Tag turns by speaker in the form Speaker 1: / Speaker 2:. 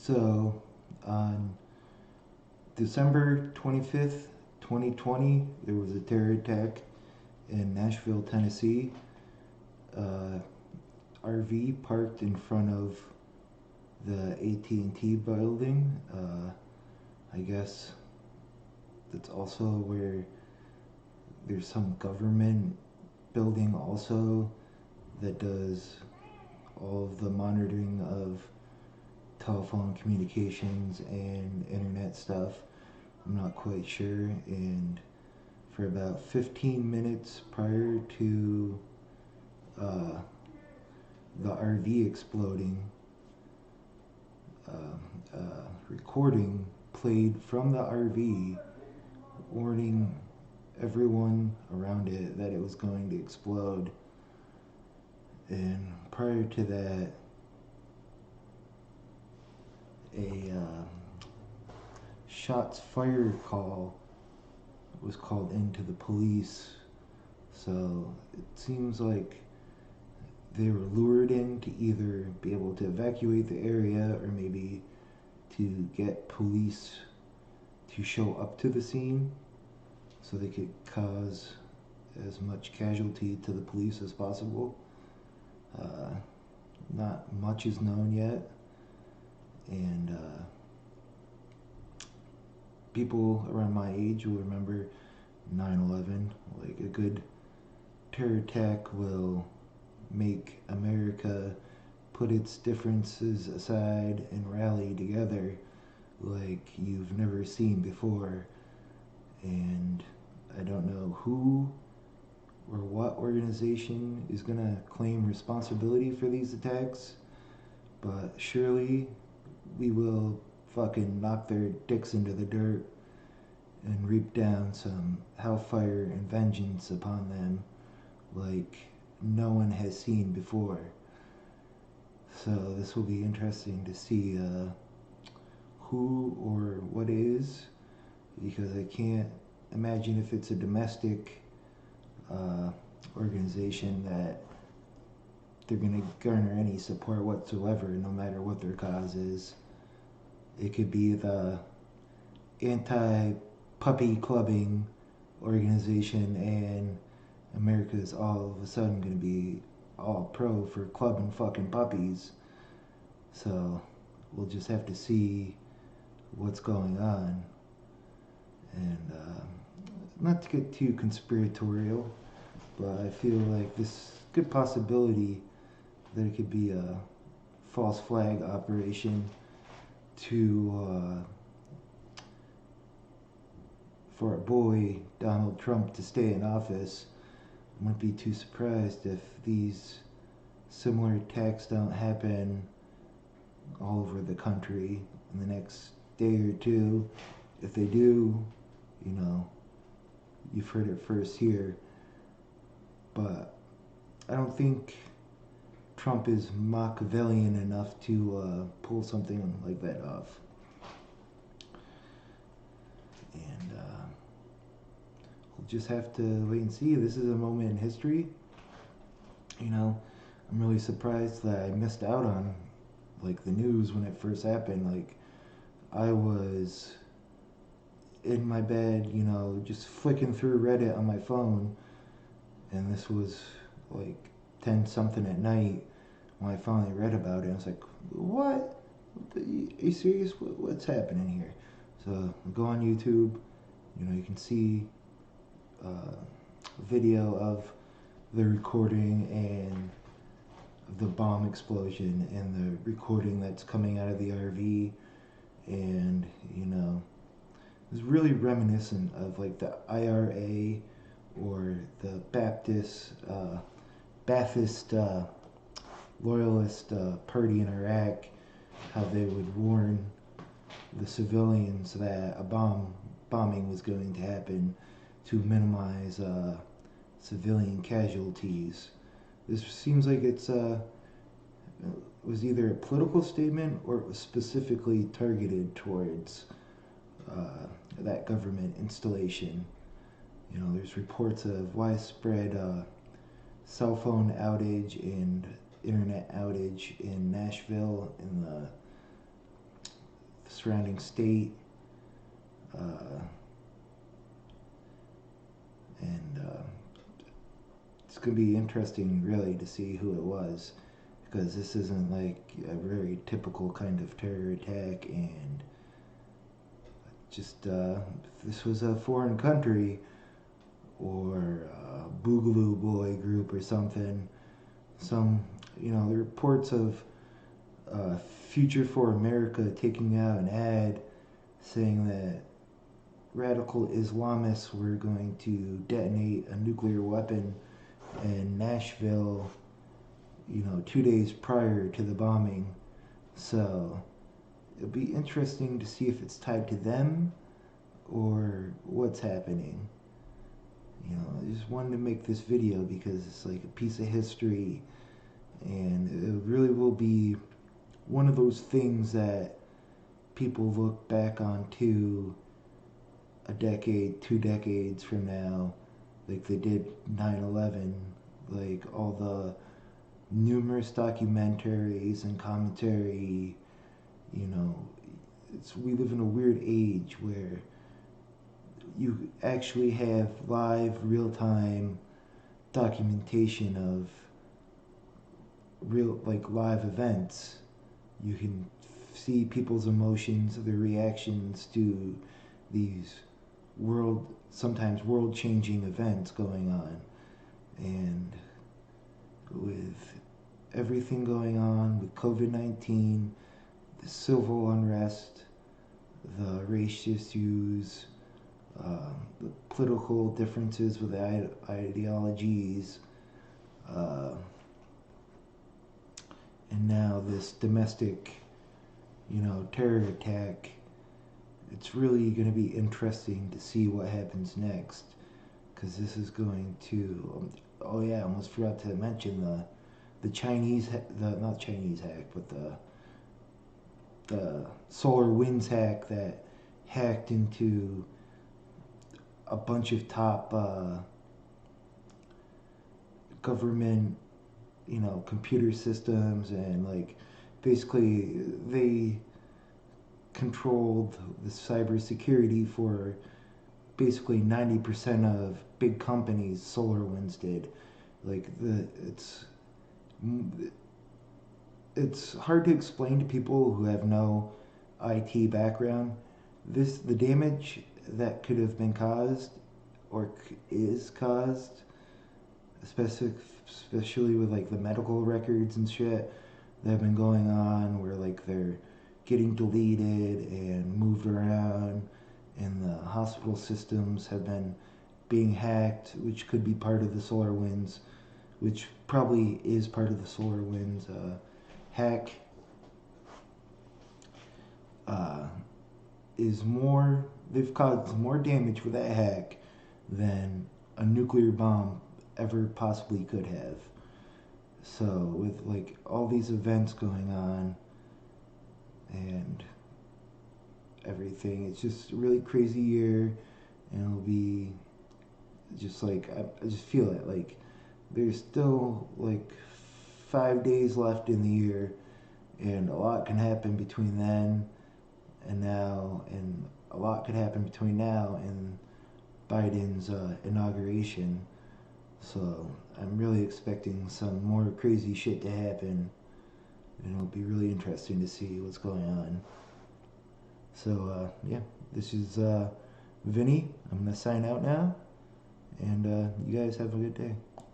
Speaker 1: So, on December 25th, 2020, there was a terror attack in Nashville, Tennessee. Uh, RV parked in front of the AT&T building. I guess that's also where there's some government building also that does all of the monitoring of telephone communications and internet stuff. I'm not quite sure. And for about 15 minutes prior to uh, the RV exploding, recording played from the RV warning everyone around it that it was going to explode. And prior to that, a shots fired call was called into the police. So it seems like they were lured in to either be able to evacuate the area or maybe to get police to show up to the scene so they could cause as much casualty to the police as possible. Not much is known yet, and people around my age will remember 9/11. Like, a good terror attack will make America put its differences aside and rally together like you've never seen before. And I don't know who or what organization is gonna claim responsibility for these attacks, but surely we will fucking knock their dicks into the dirt and reap down some hellfire and vengeance upon them like no one has seen before. So this will be interesting to see who or what is, because I can't imagine if it's a domestic organization that they're going to garner any support whatsoever, no matter what their cause is. It could be the anti-puppy clubbing organization, and America is all of a sudden going to be all pro for clubbing fucking puppies. So we'll just have to see what's going on. And not to get too conspiratorial, but I feel like this good possibility that it could be a false flag operation to for a boy Donald Trump to stay in office. I wouldn't be too surprised if these similar attacks don't happen all over the country in the next day or two. If they do, you know, you've heard it first here. But I don't think Trump is Machiavellian enough to pull something like that off. And we'll just have to wait and see. This is a moment in history. You know, I'm really surprised that I missed out on like the news when it first happened. Like, I was in my bed, you know, just flicking through Reddit on my phone, and this was like 10 something at night when I finally read about it. I was like, what? Are you serious? What's happening here? So go on YouTube, you know, you can see a video of the recording and the bomb explosion and the recording that's coming out of the RV. And, you know, it's really reminiscent of like the IRA or the Ba'athist loyalist party in Iraq, how they would warn the civilians that a bombing was going to happen to minimize civilian casualties. This seems like it was either a political statement or it was specifically targeted towards that government installation. You know, there's reports of widespread cell phone outage and internet outage in Nashville in the the surrounding state. And it's going to be interesting, really, to see who it was, because this isn't like a very typical kind of terror attack. And just if this was a foreign country or a Boogaloo Boy group or something, the reports of Future for America taking out an ad saying that radical Islamists were going to detonate a nuclear weapon in Nashville, 2 days prior to the bombing. So it'll be interesting to see if it's tied to them or what's happening. I just wanted to make this video because it's like a piece of history, and it really will be one of those things that people look back on to a decade, 2 decades from now, like they did 9/11, like all the numerous documentaries and commentary. We live in a weird age where you actually have live, real-time documentation of live events. You can see people's emotions, their reactions to these sometimes world-changing events going on. And with everything going on with COVID-19, the civil unrest, the race issues, the political differences with ideologies, and now this domestic, terror attack, it's really going to be interesting to see what happens next, because this is going to, oh yeah, I almost forgot to mention the Chinese, not Chinese hack, but the solar winds hack that hacked into a bunch of top government, computer systems, and basically they controlled the cybersecurity for basically 90% of big companies. SolarWinds did. It's hard to explain to people who have no IT background. The damage that could have been caused or is caused, especially with the medical records and shit that have been going on, where they're getting deleted and moved around, and the hospital systems have been being hacked, which could be part of the SolarWinds, which probably is part of the SolarWinds hack. They've caused more damage with that hack than a nuclear bomb ever possibly could have. So with all these events going on and everything, it's just a really crazy year, and it'll be just I just feel it, there's still 5 days left in the year, and a lot can happen between then and now, and a lot could happen between now and Biden's inauguration. So I'm really expecting some more crazy shit to happen, and it'll be really interesting to see what's going on. So yeah, this is Vinny. I'm gonna sign out now, and you guys have a good day.